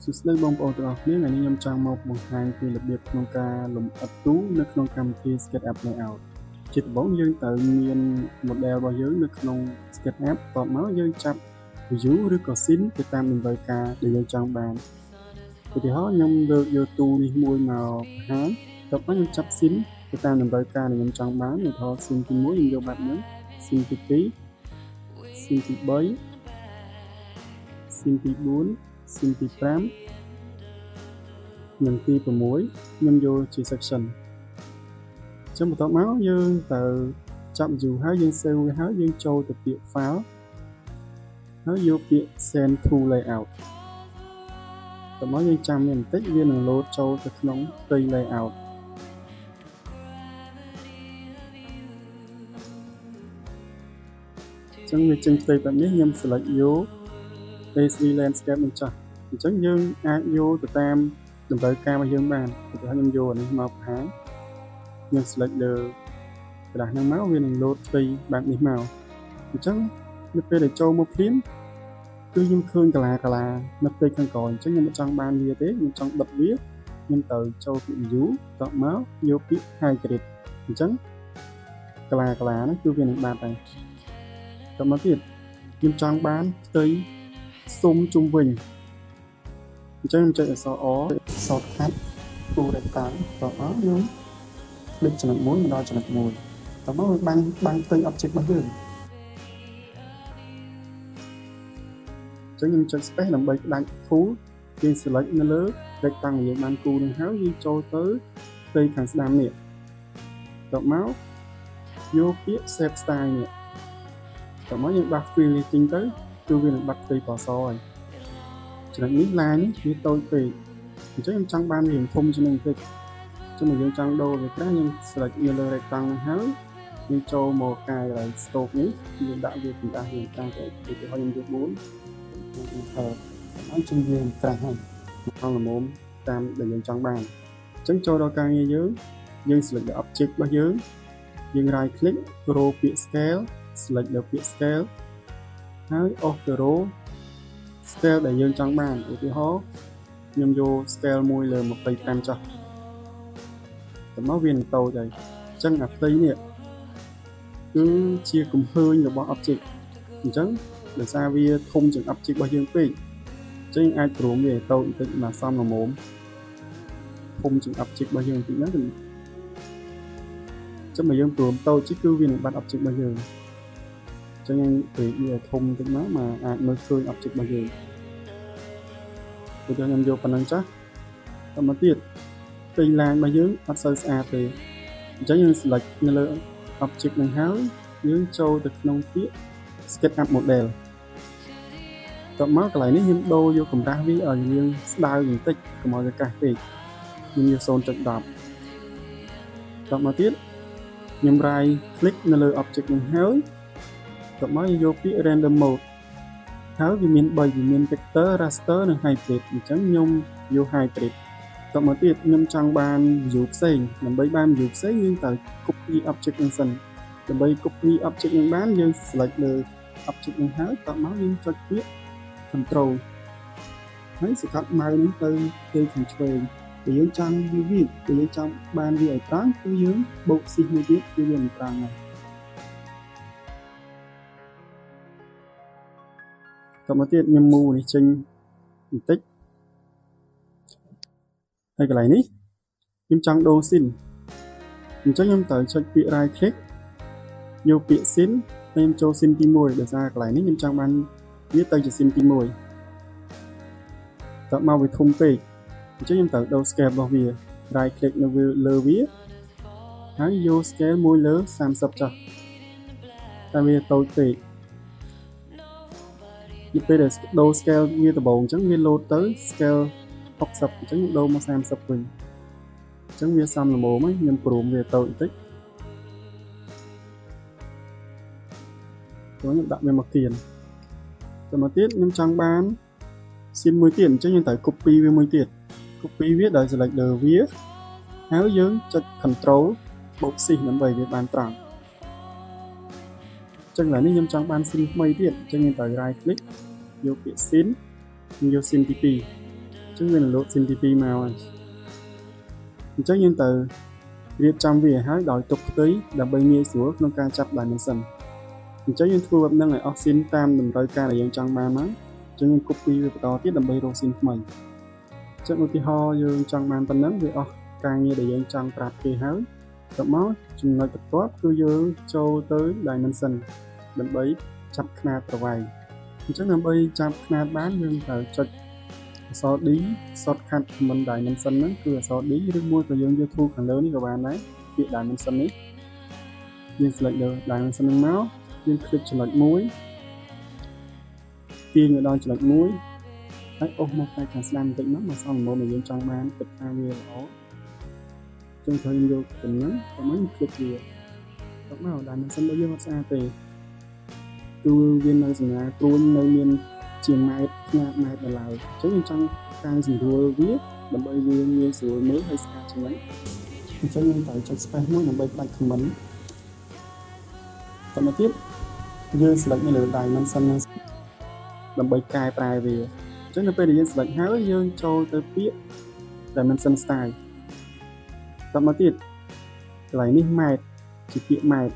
សួស្តីបងប្អូនទាំងអស់គ្នាថ្ងៃនេះខ្ញុំចង់មកបង្ហាញពីរបៀបក្នុងការលម្អិតទូនៅក្នុងកម្មវិធី SketchUp Layout ជាដំបូងយើងត្រូវមាន model របស់យើងនៅក្នុង SketchUp បន្ទាប់មកយើងចាប់ view ឬក៏ scene ទៅតាមតម្រូវការដែលយើងចង់បានឧទាហរណ៍ខ្ញុំលើកយកទូនេះមួយមកបង្ហាញបន្ទាប់មកខ្ញុំចាប់ scene ទៅតាមតម្រូវការដែលខ្ញុំចង់បានឧទាហរណ៍ scene ទី1ខ្ញុំយកបែបនេះ scene ទី2 scene ទី3 scene ទី4 scene ទី5និងទី6ខ្ញុំយកជា section ចឹងបន្ទាប់មកយើងត្រូវចាប់ view ហើយយើង save វាហើយយើងចូលទៅពាក្យ file ហើយយកពាក្យ send to layout តោះមកយើងចាំវាបន្តិចវានឹង load ចូលទៅក្នុងផ្ទៃ layout ចឹងវាចេញផ្ទៃបែបនេះខ្ញុំ select យក PSD landscape នេះចុះអញ្ចឹងយើងអាចយកទៅតាមតម្រូវការរបស់យើងបានឧទាហរណ៍ខ្ញុំយកអានេះមកបង្ហាញខ្ញុំ select លើក្រដាសហ្នឹងមកវានឹង load ផ្ទៃបែបនេះមកអញ្ចឹងនៅពេលដែលចូលមកភ្លាមគឺខ្ញុំឃើញកាឡានៅផ្ទៃខាងក្រោយអញ្ចឹងខ្ញុំមិនចង់បានវាទេខ្ញុំចង់បិទវាខ្ញុំត្រូវចូលពាក្យ view តបមកយកពាក្យ hide grid អញ្ចឹងកាឡាហ្នឹងគឺវានឹងបាត់ហើយតមកទៀតខ្ញុំចង់បានផ្ទៃស៊ុំជុំវិញអញ្ចឹងខ្ញុំចុចអក្សរ O shortcut full rectangle តបមកខ្ញុំคลิกចំណុច1មកដល់ចំណុច1តមកវាបានផ្ទៃ object របស់យើងអញ្ចឹងខ្ញុំចុច space ដើម្បីផ្ដាច់ tool យើង select នៅលើ rectangle យើងបានគូនឹងហើយយើងចូលទៅផ្ទៃខាងស្ដាំនេះតមកយកពាក្យ shape style នេះតមកយើងបាក់ fill នេះចេញទៅគឺវានឹងបាត់ផ្ទៃពណ៌សហើយចំណុចនេះ line នេះវាតូចពេកអញ្ចឹងខ្ញុំចង់បានវាធំជាងនេះបន្តិចចឹងមកយើងចង់ដូរវាខ្លះយើង select នៅលើ rectangle នេះហើយយើងចូលមកកាយឲ្យ stroke នេះយើងដាក់វាពីដាស់វាតាំងទៅឧទាហរណ៍ខ្ញុំយក4ហើយជុំវាក្រាស់ហើយមកល្មមតាមដែលយើងចង់បានអញ្ចឹងចូលដល់ការងារយើង select លើ object របស់យើង right click row ពាក្យ scale select លើពាក្យ scale ហើយ auto row scale ដែលយើងចង់បានឧទាហរណ៍ខ្ញុំយក scale មួយលើ25ចុះតមកវានឹងតូចហើយអញ្ចឹងអាផ្ទៃនេះគឺជាកំហើញរបស់ object អញ្ចឹងដោយសារវាធំជាង object របស់យើងពេកអញ្ចឹងអាចព្រមវាតូចបន្តិចមកសមល្មមធំជាង object របស់យើងបន្តិចហ្នឹងចឹងមកយើងព្រមតូចគឺវានឹងបាត់ object របស់យើងអញ្ចឹងពេលវាធំបន្តិចមកអាចមើលឃើញ object របស់យើងដូចខ្ញុំយកប៉ុណ្ណឹងចាស់តមកទៀតផ្ទៃ line របស់យើងអត់សូវស្អាតទេអញ្ចឹងយើង select នៅលើ object នឹងហើយយើងចូលទៅក្នុងពាក្យ SketchUp model តមកកន្លែងនេះខ្ញុំដូរយកកម្រាស់វាឲ្យយើងស្ដើងបន្តិចកុំឲ្យវាកាសពេកខ្ញុំយក 0.10 តមកទៀតខ្ញុំ right click នៅលើ object នឹងហើយតមកយកពាក្យ random mode ហើយវាមាន3វាមាន vector raster និង hybrid អញ្ចឹងខ្ញុំយក hybrid តមកទៀតខ្ញុំចង់បាន view ផ្សេងដើម្បីបាន view ផ្សេងយើងត្រូវ copy object នឹងសិនដើម្បី copy object នឹងបានយើង select លើ object នឹងហើយតមកយើងចុចពាក្យ control ហើយសង្កត់ mouse នឹងទៅខាងឆ្វេងបើយើងចង់វាបើយើងចង់បានវាឲ្យត្រង់គឺយើងបូក shift មួយទៀតគឺវានឹងត្រង់ហើយតមកទៀតខ្ញុំ move នេះចេញបន្តិចហើយកន្លែងនេះខ្ញុំចង់ដូរ scene អញ្ចឹងខ្ញុំត្រូវចុចពាក្យ right click យកពាក្យ scene ហើយខ្ញុំចូល scene ទី1ដោយសារកន្លែងនេះខ្ញុំចង់បានវាទៅជា scene ទី1តមកវាធំពេកអញ្ចឹងខ្ញុំត្រូវដូរ scale របស់វា right click នៅលើវាហើយយក scale មួយលើ30ចុះតែវាតូចពេកពេលដែលដូរ scale វាដំបូងអញ្ចឹងវា load ទៅ scale 60អញ្ចឹងដូរមក30វិញអញ្ចឹងវាសមល្មមហើយខ្ញុំព្រមវាតូចបន្តិចខ្ញុំដាក់វាមកទៀនទៅមកទៀតខ្ញុំចង់បាន scene មួយទៀតអញ្ចឹងយើងត្រូវ copy វាមួយទៀត copy វាដោយ select លើវាហើយយើងចុច control បូក shift ដើម្បីវាបានត្រង់អញ្ចឹងឥឡូវនេះខ្ញុំចង់បាន scene ថ្មីទៀតអញ្ចឹងយើងត្រូវ right click យកពាក្យ scene យក scene ទី2 ចឹងវានឹងលោតស៊ីនទី2មកហើយអញ្ចឹងយើងទៅរៀបចំវាឲ្យដោយទុកផ្ទៃដើម្បីងាយស្រួលក្នុងការចាប់ dimension អញ្ចឹងយើងធ្វើបែបហ្នឹងឲ្យអស់ស៊ីនតាមតម្រូវការដែលយើងចង់បានមកអញ្ចឹងយើង copy វាបន្តទៀតដើម្បីរកស៊ីនថ្មីអញ្ចឹងឧទាហរណ៍យើងចង់បានប៉ុណ្ណឹងវាអស់ការងារដែលយើងចង់ប្រាប់គេហើយទៅមកចំណុចបន្ទាប់គឺយើងចូលទៅ dimension ដើម្បីចាប់ខ្នាតប្រវែងអញ្ចឹងដើម្បីចាប់ខ្នាតបានយើងត្រូវចុចអក្សរ D shortcut command dimension ហ្នឹងគឺអក្សរ D ឬមួយក៏យើងយក tool ខាងលើនេះក៏បានដែរពាក្យ dimension នេះយើង select លើ dimension ហ្នឹងមកយើង click ចំណុចមួយទាញទៅដល់ចំណុចមួយហើយអូសមកតែខាងស្ដាំបន្តិចមកមកសមល្មមដែលយើងចង់បានគិតថាវាល្អចឹងត្រូវយកទៅហ្នឹងប្រហែល click វាទៅមក dimension របស់យើងអត់ស្អាតទេគឺវានៅសញ្ញាព្រួញនៅមានជាម៉ែត្រខ្នាតម៉ែត្រដល់ឡើយអញ្ចឹងយើងចង់កែសម្រួលវាដើម្បីវាងាយស្រួលមើលហើយស្អាតជាងនេះអញ្ចឹងយើងត្រូវចុច space មួយដើម្បីផ្ដាច់ comment តទៅទៀតយើង select នៅលើ dimension ហ្នឹងដើម្បីកែប្រែវាអញ្ចឹងនៅពេលដែលយើង select ហើយយើងចូលទៅពាក្យ dimension style តមកទៀតកន្លែងនេះម៉ែត្រជាពាក្យម៉ែត្រ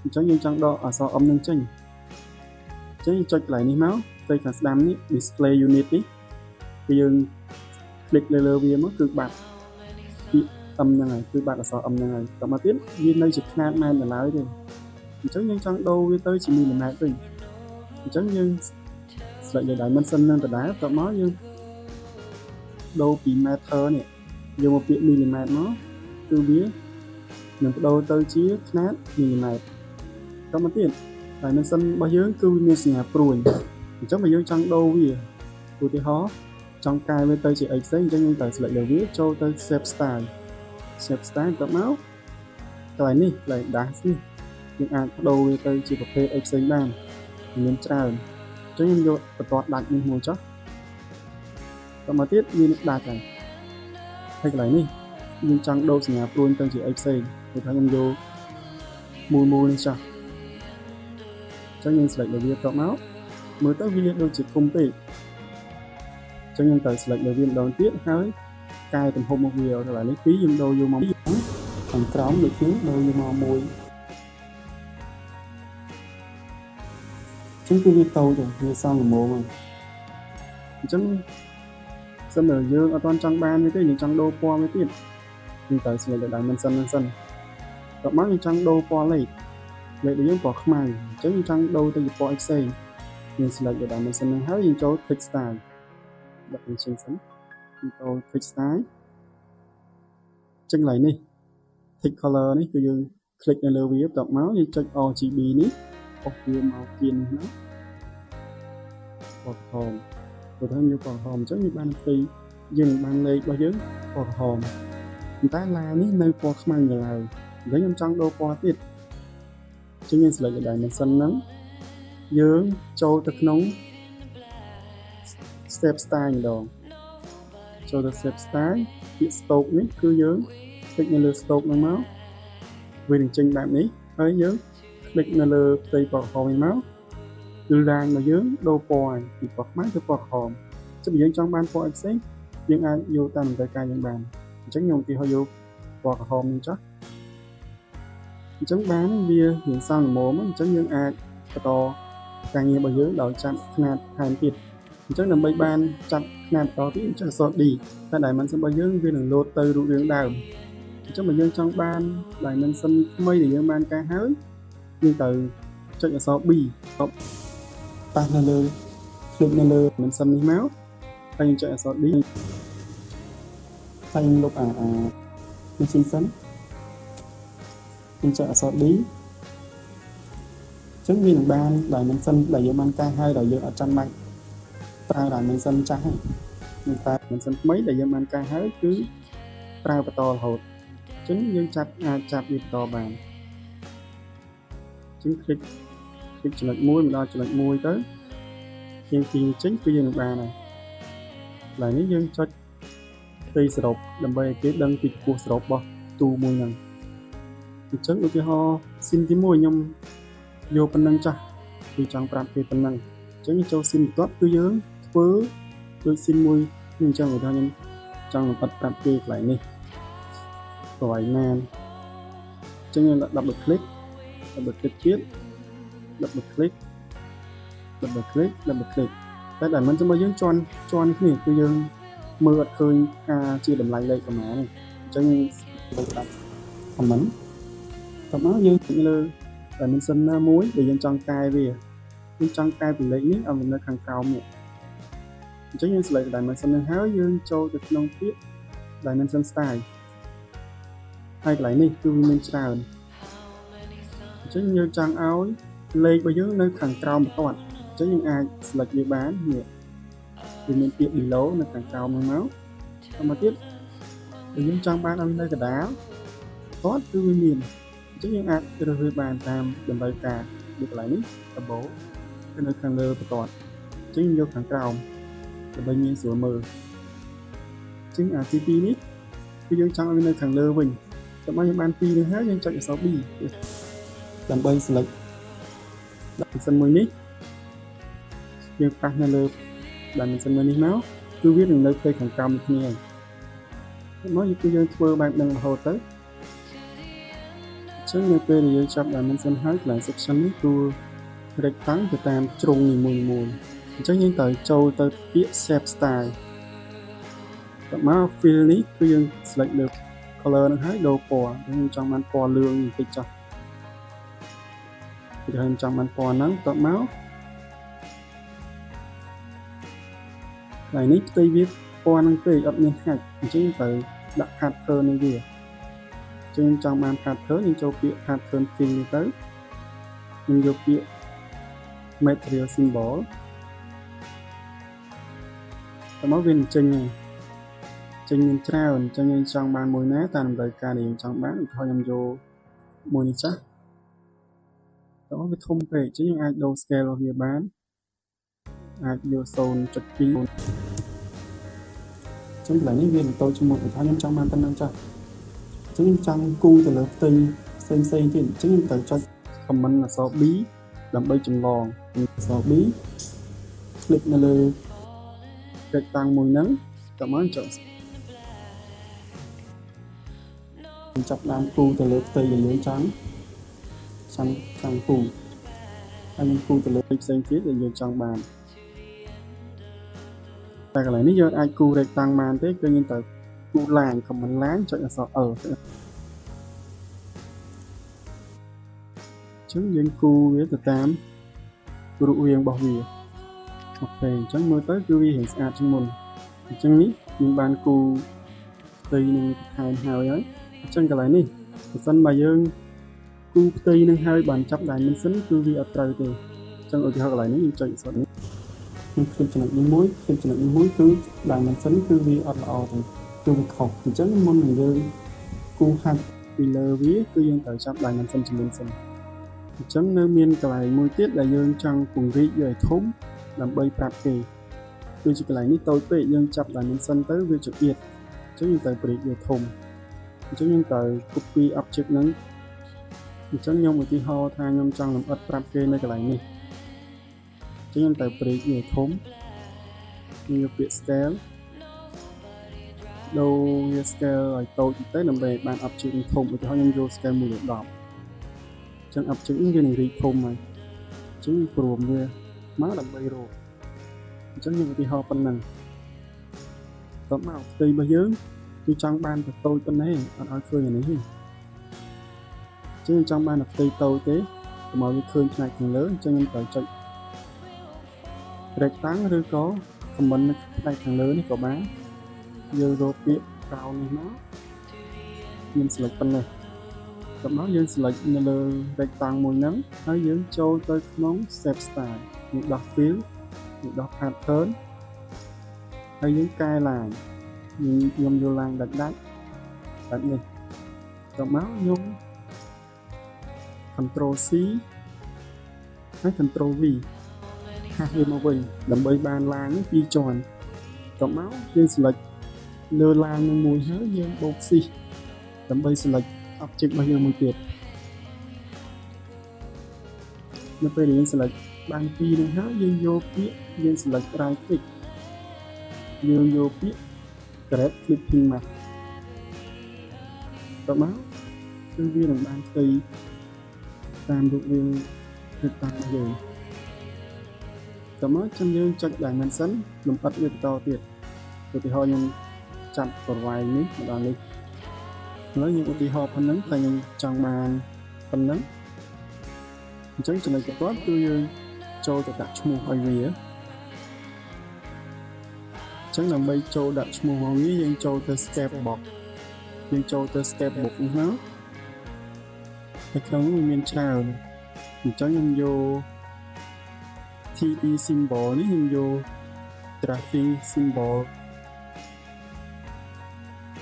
អញ្ចឹងយើងចង់ដកអក្សរ នឹងចេញអញ្ចឹងចុចកន្លែងនេះមកទៅខាងស្ដាំនេះ display unit នេះគឺយើង click លើវាមកគឺបាត់ពាក្យ ហ្នឹងហើយគឺបាត់អក្សរ ហ្នឹងហើយតមកទៀតវានៅជាខ្នាតម៉ែត្រដល់ឡើយទេអញ្ចឹងយើងចង់ដូរវាទៅជាមីលីម៉ែត្រវិញអញ្ចឹងយើង select លើ dimension នឹងដដែលតមកយើងដូរពី meter នេះយកមកពាក្យមីលីម៉ែត្រមកគឺវានឹងបដូរទៅជាខ្នាតមីលីម៉ែត្រតមកទៀត dimension របស់យើងគឺវាមានសញ្ញាព្រួយអញ្ចឹងបើយើងចង់ដូរវាឧទាហរណ៍ចង់កែវាទៅជាអីផ្សេងអញ្ចឹងយើងត្រូវ select លើវាចូលទៅ shape style តមកកន្លែងនេះកន្លែង dash នេះយើងអាចបដូរវាទៅជាប្រភេទអីផ្សេងបានមានច្រើនអញ្ចឹងខ្ញុំយកបន្ទាត់ដាច់នេះមួយចុះតមកទៀតវានឹងដាច់ហើយកន្លែងនេះយើងចង់ដូរសញ្ញាព្រួយទៅជាអីផ្សេងគឺថាខ្ញុំយកមូលនេះចុះអញ្ចឹងយើង select លើវាតមកមើលទៅវាដូចជាគុំពេកអញ្ចឹងយើងត្រូវ select លើវាម្ដងទៀតហើយកែទំហំមកវាកន្លែងនេះពីរយើងដូរយកមកខាងក្រោមដូចនេះដូរយកមកមួយចឹងគឺវាតូចវាសមល្មមហ្នឹងអញ្ចឹងសិនតែយើងអត់ទាន់ចង់បានវាទេយើងចង់ដូរពណ៌វាទៀតយើងត្រូវ select លើ dimension ហ្នឹងសិនតោះមកយើងចង់ដូរពណ៌លេខរបស់យើងពណ៌ខ្មៅអញ្ចឹងយើងចង់ដូរទៅជាពណ៌អីផ្សេងយើង select លើ dimension ហ្នឹងហើយយើងចូល text style ដាក់វាចេញសិនយើងចូល text style ចឹងកន្លែងនេះ text color នេះគឺយើង click នៅលើវាបន្ទាប់មកយើងចុច RGB នេះអុសវាមកគៀននេះណាពណ៌ក្រហមព្រោះថាយើងពណ៌ក្រហមអញ្ចឹងយើងបានផ្ទៃយើងបានលេខរបស់យើងពណ៌ក្រហមប៉ុន្តែឡានេះនៅពណ៌ខ្មៅនៅឡើយអញ្ចឹងខ្ញុំចង់ដូរពណ៌ទៀតអញ្ចឹងយើង select លើ dimension ហ្នឹងយើងចូលទៅក្នុង step style ម្ដងចូលទៅ step style ពាក្យ stroke នេះគឺយើង click នៅលើ stroke ហ្នឹងមកវានឹងចេញបែបនេះហើយយើង click នៅលើផ្ទៃពណ៌ក្រហមនេះមកគឺឡាញរបស់យើងដូរពណ៌ពីពណ៌ខ្មៅទៅពណ៌ក្រហមចុះបើយើងចង់បានពណ៌អីផ្សេងយើងអាចយកតាមតម្រូវការយើងបានអញ្ចឹងខ្ញុំឧទាហរណ៍យកពណ៌ក្រហមនេះចុះអញ្ចឹងបានវាមានសមល្មមអញ្ចឹងយើងអាចបន្តការងាររបស់យើងដោយចាប់ខ្នាតថែមទៀតអញ្ចឹងដើម្បីបានចាប់ខ្នាតបន្តទៀតចុចអក្សរ D តែ dimension របស់យើងវានឹងលោតទៅរូបរាងដើមអញ្ចឹងបើយើងចង់បាន dimension ថ្មីដែលយើងបានកែហើយយើងត្រូវចុចអក្សរ B ប៉ះនៅលើ click នៅលើ dimension នេះមកហើយយើងចុចអក្សរ D ហើយយើងលុបនេះចេញសិនយើងចុចអក្សរ D អញ្ចឹងវានឹងបាន dimension ដែលយើងបានកែហើយដោយយើងអត់ចាំបាច់ប្រើ dimension ចាស់ហើយយើងប្រើ dimension ថ្មីដែលយើងបានកែហើយគឺប្រើបន្តរហូតអញ្ចឹងយើងអាចចាប់វាបន្តបានអញ្ចឹង click ចំណុច1មកដល់ចំណុច1ទៅយើងទាញចេញគឺយើងនឹងបានហើយកន្លែងនេះយើងចុចផ្ទៃសរុបដើម្បីឲ្យគេដឹងពីខ្ពស់សរុបរបស់ទូមួយហ្នឹងអញ្ចឹងឧទាហរណ៍ស៊ីនទី1ខ្ញុំយកប៉ុណ្ណឹងចាស់គឺចង់ប្រាប់គេប៉ុណ្ណឹងអញ្ចឹងចូលស៊ីនបន្ទាប់គឺយើងធ្វើដូចស៊ីនមួយ nhưng trong người ta nhân trong bật tập kê lại này gọi nan cho nên là double click tiếp double clickแต่มันจะมาយើងជន់គ្នាគឺយើងមើលអត់ឃើញការជាតម្លៃលេខប្រមាណទេអញ្ចឹងលើកដាក់ comment តោះមកយើងលើ dimension ណាមួយដែលយើងចង់កែវាយើងចង់កែពីលេខនេះឲ្យវានៅខាងក្រោមនេះអញ្ចឹងយើង select dimension នឹងហើយយើងចូលទៅក្នុងពាក្យ dimension style ហើយកន្លែងនេះគឺវាមានច្រើនអញ្ចឹងយើងចង់ឲ្យលេខរបស់យើងនៅខាងក្រោមបន្ទាត់អញ្ចឹងយើងអាច select វាបាននេះវាមានពាក្យ below នៅខាងក្រោមហ្នឹងមកមកទៀតបើយើងចង់បានឲ្យនៅកណ្ដាលបន្ទាត់គឺវាមានអញ្ចឹងយើងអាចរើសវាបានតាមតម្រូវការដូចកន្លែងនេះ double គឺនៅខាងលើបន្ទាត់អញ្ចឹងយកខាងក្រោមដើម្បីងាយស្រួលមើលអញ្ចឹងអាទី2នេះគឺយើងចង់ឲ្យនៅខាងលើវិញតែមកយើងបាន2នេះហើយយើងចុចអក្សរ B ដើម្បី select dimension មួយនេះយើងប៉ះនៅលើ dimension មួយនេះមកគឺវានឹងនៅផ្ទៃខាងក្រោមគ្នាហើយមកគឺយើងធ្វើបែបនឹងរហូតទៅអញ្ចឹងនៅពេលដែលយើងចាប់ dimension ហើយកន្លែង section នេះគឺ rectangle ទៅតាមជ្រុងនីមួយៗអញ្ចឹងយើងត្រូវចូលទៅពាក្យ shape style តមក fill នេះគឺយើង select លើ color នឹងហើយដូរពណ៌យើងចង់បានពណ៌លឿងបន្តិចចុះយើងចង់បានពណ៌ហ្នឹងតមកហើយនេះផ្ទៃវាពណ៌ហ្នឹងពេកអត់មានហាច់អញ្ចឹងត្រូវដាក់ pattern នេះវាអញ្ចឹងចង់បាន pattern យើងចូលពាក្យ pattern fill នេះទៅយើងយកពាក្យ material symbol តមកវាចេញហើយចេញមានច្រើនអញ្ចឹងយើងចង់បានមួយណាតាមតម្រូវការដែលយើងចង់បានឧទាហរណ៍ខ្ញុំយកមួយនេះចាស់តោះវាធំពេកអញ្ចឹងយើងអាចដូរ scale របស់វាបានអាចយក 0.2 អញ្ចឹងកន្លែងនេះវាបន្តជាមួយឧទាហរណ៍ខ្ញុំចង់បានប៉ុណ្ណឹងចាស់អញ្ចឹងខ្ញុំចង់គូទៅលើផ្ទៃផ្សេងទៀតអញ្ចឹងខ្ញុំត្រូវចុច comment អក្សរ B ដើម្បីចម្លងអក្សរ B click នៅលើ rectangle មួយហ្នឹងតមកចុចចាប់ដើមគូទៅលើផ្ទៃដែលយើងចង់គូហើយយើងគូទៅលើផ្សេងទៀតដែលយើងចង់បានតែកន្លែងនេះយើងអាចគូ rectangle បានទេគឺយើងត្រូវគូ line comment line ចុចអក្សរ E អញ្ចឹងយើងគូវាទៅតាមរូបរាងរបស់វាអូខេអញ្ចឹងមើលទៅគឺវារៀងស្អាតជាងមុនអញ្ចឹងនេះយើងបានគូផ្ទៃនឹងបន្ថែមហើយអញ្ចឹងកន្លែងនេះបើសិនបើយើងគូផ្ទៃនឹងហើយបានចាប់ dimension គឺវាអត់ត្រូវទេអញ្ចឹងឧទាហរណ៍កន្លែងនេះយើងចុចអក្សរនេះខ្ញុំឃើញចំណុចនេះមួយគឺ dimension គឺវាអត់ល្អទេគឺវាខុសអញ្ចឹងមុននឹងយើងគូហាត់ពីលើវាគឺយើងត្រូវចាប់ dimension ជាមុនសិនអញ្ចឹងនៅមានកន្លែងមួយទៀតដែលយើងចង់ពង្រីកវាឲ្យធំដើម្បីប្រាប់គេគឺជាកន្លែងនេះតូចពេកយើងចាប់ dimension ទៅវាចង្អៀតអញ្ចឹងយើងត្រូវព្រីកវាធំអញ្ចឹងយើងត្រូវ copy object ហ្នឹងអញ្ចឹងខ្ញុំឧទាហរណ៍ថាខ្ញុំចង់លម្អិតប្រាប់គេនៅកន្លែងនេះអញ្ចឹងខ្ញុំត្រូវព្រីកវាធំខ្ញុំយកពាក្យ scale ដូរវា scale ឲ្យតូចទៅដើម្បីបាន object នេះធំឧទាហរណ៍ខ្ញុំយក scale 1:10អញ្ចឹង object នេះវានឹងរីកធំហើយអញ្ចឹងព្រមវាមកដើម្បីរកអញ្ចឹងខ្ញុំឧទាហរណ៍ប៉ុណ្ណឹងតបមកផ្ទៃរបស់យើងគឺចង់បានទៅតូចប៉ុណ្ណេះអត់ឲ្យឃើញអានេះទេអញ្ចឹងចង់បានផ្ទៃតូចទេកុំឲ្យវាឃើញផ្នែកខាងលើអញ្ចឹងខ្ញុំត្រូវចុច rectangle ឬក៏ comment នៅផ្នែកខាងលើនេះក៏បានយើងរកពាក្យក្រោមនេះមកខ្ញុំ select ប៉ុណ្ណេះតបមកយើង select នៅលើ rectangle មួយហ្នឹងហើយយើងចូលទៅក្នុង shape style យើងដោះ fill យើងដោះ pattern ហើយយើងកែឡើងខ្ញុំយកឡើងដាច់បែបនេះតមកខ្ញុំ Ctrl C ហើយ Ctrl V ហាស់វាមកវិញដើម្បីបានឡើង2ជាន់តមកយើង select លើឡើងនឹងមួយហើយយើងបូក shift ដើម្បី select object របស់យើងមួយទៀតនៅពេលដែលយើង select បាន2នឹងហើយយើងយកពាក្យយើង select right click យើងយកពាក្យ Great Clipping Mask តមកគឺវានឹងបានផ្ទៃតាមរូបរាងគឺតាមយើងតមកចាំយើងចុច Dimension លម្អិតវាបន្តទៀតឧទាហរណ៍ខ្ញុំចាប់ប្រវែងនេះម្ដងនេះឥឡូវយើងឧទាហរណ៍ប៉ុណ្ណឹងតែខ្ញុំចង់បានប៉ុណ្ណឹងអញ្ចឹងចំណុចបន្ទាប់គឺយើងចូលទៅដាក់ឈ្មោះឲ្យវាអញ្ចឹងដើម្បីចូលដាក់ឈ្មោះមកវាយើងចូលទៅ Step Box យើងចូលទៅ Step Box នេះមកនៅក្នុងនេះមានច្រើនអញ្ចឹងខ្ញុំយក TE symbol នេះខ្ញុំយក tracking symbol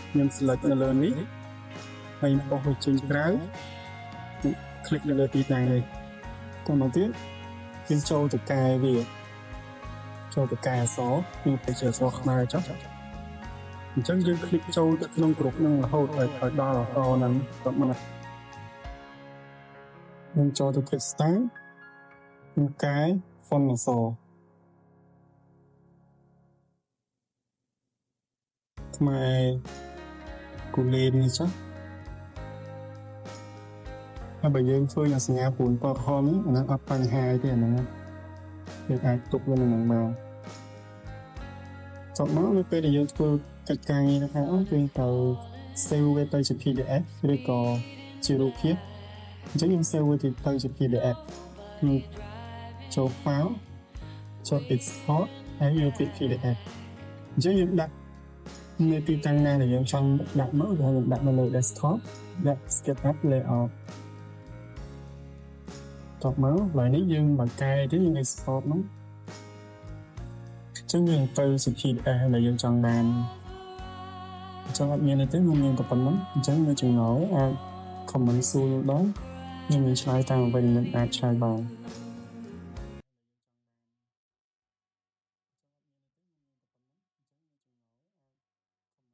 ខ្ញុំ select នៅលើនេះហើយបោះវាចេញក្រៅ click នៅលើទីតាំងនេះតមកទៀតយើងចូលទៅកែវាចូលទៅកែអក្សរគឺទៅជាអក្សរខ្មែរចុះអញ្ចឹងយើង click ចូលទៅក្នុងក្រុមនឹងរហូតឲ្យដល់អក្សរហ្នឹងគាត់មកយើងចូលទៅ click style យើងកែ font អក្សរខ្មែរគូលេននេះចុះហើយបើយើងធ្វើយ៉ាងសញ្ញាពូនពណ៌ក្រហមនេះអាហ្នឹងអត់បញ្ហាទេអាហ្នឹងយើងអាចទុកវានៅនឹងមកចប់មកនៅពេលដែលយើងធ្វើកិច្ចការងារនៅខាងអស់យើងត្រូវ save វាទៅជា PDF ឬក៏ជារូបភាពអញ្ចឹងយើង save វាទៅជា PDF ខ្ញុំចូល file ចូល export ហើយយកពាក្យ PDF អញ្ចឹងយើងដាក់នៅទីតាំងណាដែលយើងចង់ដាក់មកយើងដាក់នៅលើ desktop ដាក់ SketchUp layout តបមកឡើយនេះយើងបង្កែទៅយើង export នោះអញ្ចឹងយើងទៅជា PDF ដែលយើងចង់បានអញ្ចឹងអត់មានទេខ្ញុំមានតែប៉ុណ្្នឹងអញ្ចឹងនៅចំណោយអាច comment សួរដល់ខ្ញុំនឹងឆ្លើយតាមអ្វីដែលខ្ញុំអាចឆ្លើយបាន